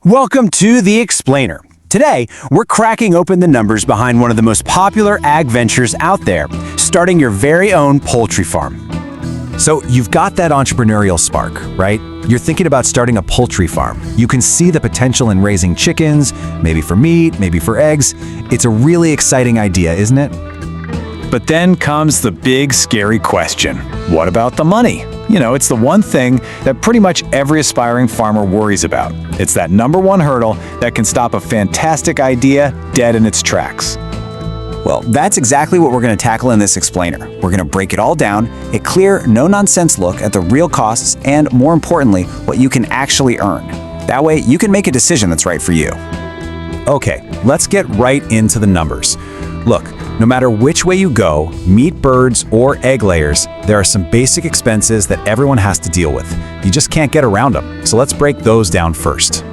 Welcome to The Explainer. Today, we're cracking open the numbers behind one of the most popular ag ventures out there, starting your very own poultry farm. So you've got that entrepreneurial spark, right? You're thinking about starting a poultry farm. You can see the potential in raising chickens, maybe for meat, maybe for eggs. It's a really exciting idea, isn't it? But then comes the big, scary question. What about the money? It's the one thing that pretty much every aspiring farmer worries about. It's that number one hurdle that can stop a fantastic idea dead in its tracks. Well, that's exactly what we're going to tackle in this explainer. We're going to break it all down, a clear, no-nonsense look at the real costs and, more importantly, what you can actually earn. That way, you can make a decision that's right for you. Okay, let's get right into the numbers. Look, no matter which way you go, meat birds or egg layers, there are some basic expenses that everyone has to deal with. You just can't get around them, so let's break those down first.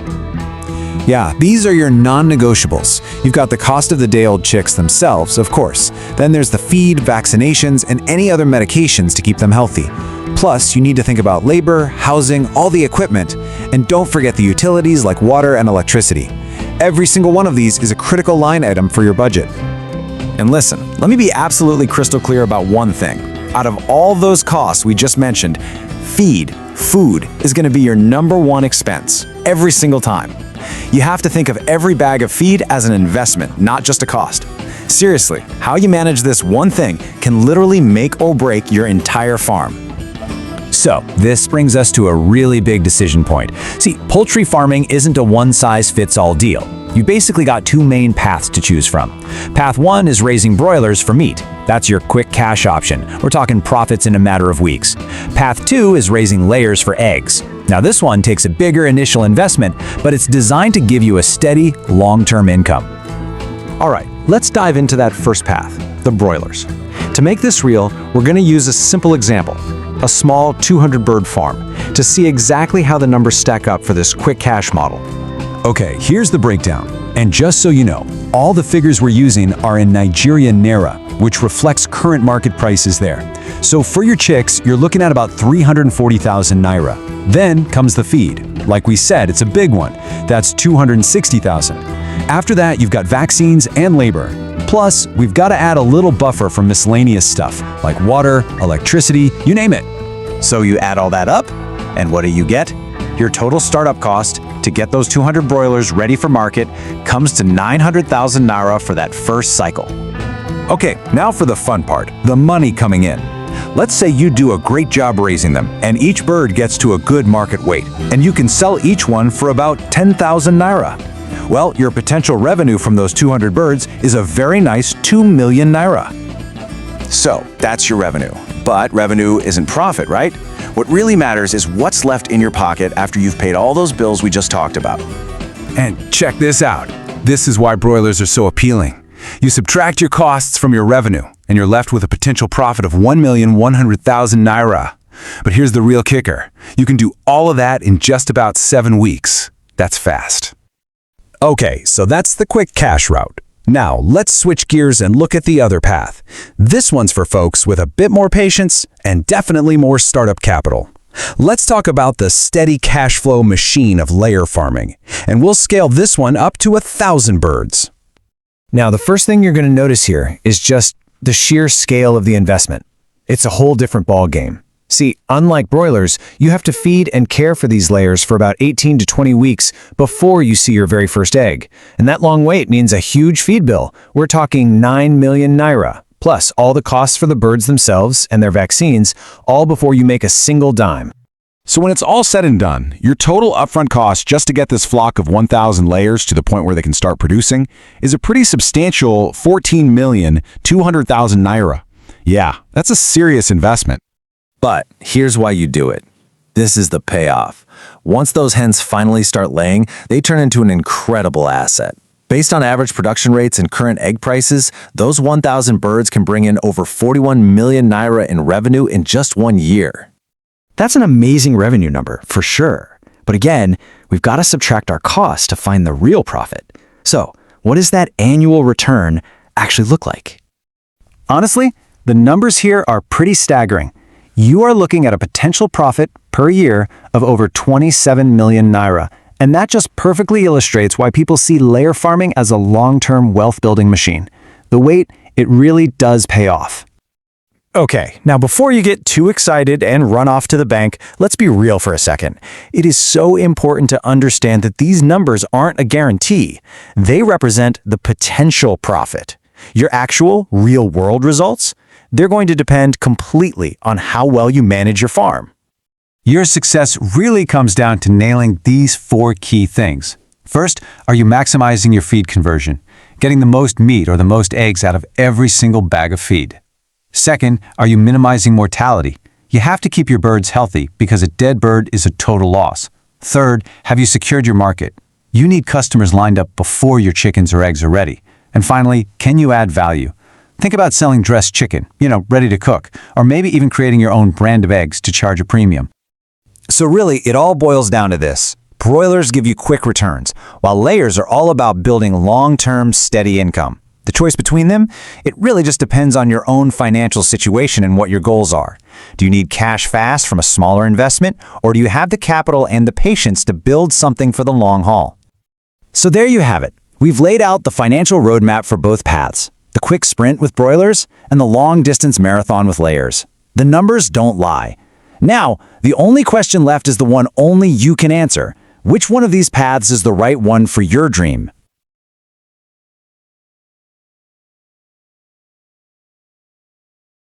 Yeah, these are your non-negotiables. You've got the cost of the day-old chicks themselves, of course. Then there's the feed, vaccinations, and any other medications to keep them healthy. Plus, you need to think about labor, housing, all the equipment, and don't forget the utilities like water and electricity. Every single one of these is a critical line item for your budget. And listen, let me be absolutely crystal clear about one thing. Out of all those costs we just mentioned, food is going to be your number one expense, every single time. You have to think of every bag of feed as an investment, not just a cost. Seriously, how you manage this one thing can literally make or break your entire farm. So, this brings us to a really big decision point. See, poultry farming isn't a one-size-fits-all deal. You basically got two main paths to choose from. Path one is raising broilers for meat. That's your quick cash option. We're talking profits in a matter of weeks. Path two is raising layers for eggs. Now this one takes a bigger initial investment, but it's designed to give you a steady, long-term income. All right, let's dive into that first path, the broilers. To make this real, we're going to use a simple example, a small 200-bird farm, to see exactly how the numbers stack up for this quick cash model. Okay, here's the breakdown. And just so you know, all the figures we're using are in Nigerian Naira, which reflects current market prices there. So for your chicks, you're looking at about 340,000 Naira. Then comes the feed. Like we said, it's a big one. That's 260,000. After that, you've got vaccines and labor. Plus, we've got to add a little buffer for miscellaneous stuff, like water, electricity, you name it. So you add all that up, and what do you get? Your total startup cost to get those 200 broilers ready for market comes to 900,000 Naira for that first cycle. Okay, now for the fun part, the money coming in. Let's say you do a great job raising them, and each bird gets to a good market weight, and you can sell each one for about 10,000 Naira. Well, your potential revenue from those 200 birds is a very nice 2 million Naira. So, that's your revenue. But revenue isn't profit, right? What really matters is what's left in your pocket after you've paid all those bills we just talked about. And check this out. This is why broilers are so appealing. You subtract your costs from your revenue, and you're left with a potential profit of 1,100,000 Naira. But here's the real kicker. You can do all of that in just about 7 weeks. That's fast. Okay, so that's the quick cash route. Now, let's switch gears and look at the other path. This one's for folks with a bit more patience and definitely more startup capital. Let's talk about the steady cash flow machine of layer farming, and we'll scale this one up to 1,000 birds. Now, the first thing you're going to notice here is just the sheer scale of the investment. It's a whole different ballgame. See, unlike broilers, you have to feed and care for these layers for about 18 to 20 weeks before you see your very first egg. And that long wait means a huge feed bill. We're talking 9 million Naira, plus all the costs for the birds themselves and their vaccines, all before you make a single dime. So when it's all said and done, your total upfront cost just to get this flock of 1,000 layers to the point where they can start producing is a pretty substantial 14,200,000 Naira. Yeah, that's a serious investment. But here's why you do it. This is the payoff. Once those hens finally start laying, they turn into an incredible asset. Based on average production rates and current egg prices, those 1,000 birds can bring in over 41 million Naira in revenue in just 1 year. That's an amazing revenue number, for sure. But again, we've got to subtract our costs to find the real profit. So, what does that annual return actually look like? Honestly, the numbers here are pretty staggering. You are looking at a potential profit per year of over 27 million Naira And that just perfectly illustrates why people see layer farming as a long-term wealth-building machine. The wait, it really does pay off. Okay, now before you get too excited and run off to the bank, let's be real for a second. It is so important to understand that these numbers aren't a guarantee. They represent the potential profit. Your actual, real-world results? They're going to depend completely on how well you manage your farm. Your success really comes down to nailing these 4 key things. First, are you maximizing your feed conversion, getting the most meat or the most eggs out of every single bag of feed? Second, are you minimizing mortality? You have to keep your birds healthy because a dead bird is a total loss. Third, have you secured your market? You need customers lined up before your chickens or eggs are ready. And finally, can you add value? Think about selling dressed chicken, ready to cook, or maybe even creating your own brand of eggs to charge a premium. So really, it all boils down to this. Broilers give you quick returns, while layers are all about building long-term, steady income. The choice between them? It really just depends on your own financial situation and what your goals are. Do you need cash fast from a smaller investment, or do you have the capital and the patience to build something for the long haul? So there you have it. We've laid out the financial roadmap for both paths, the quick sprint with broilers and the long-distance marathon with layers. The numbers don't lie. Now, the only question left is the one only you can answer. Which one of these paths is the right one for your dream,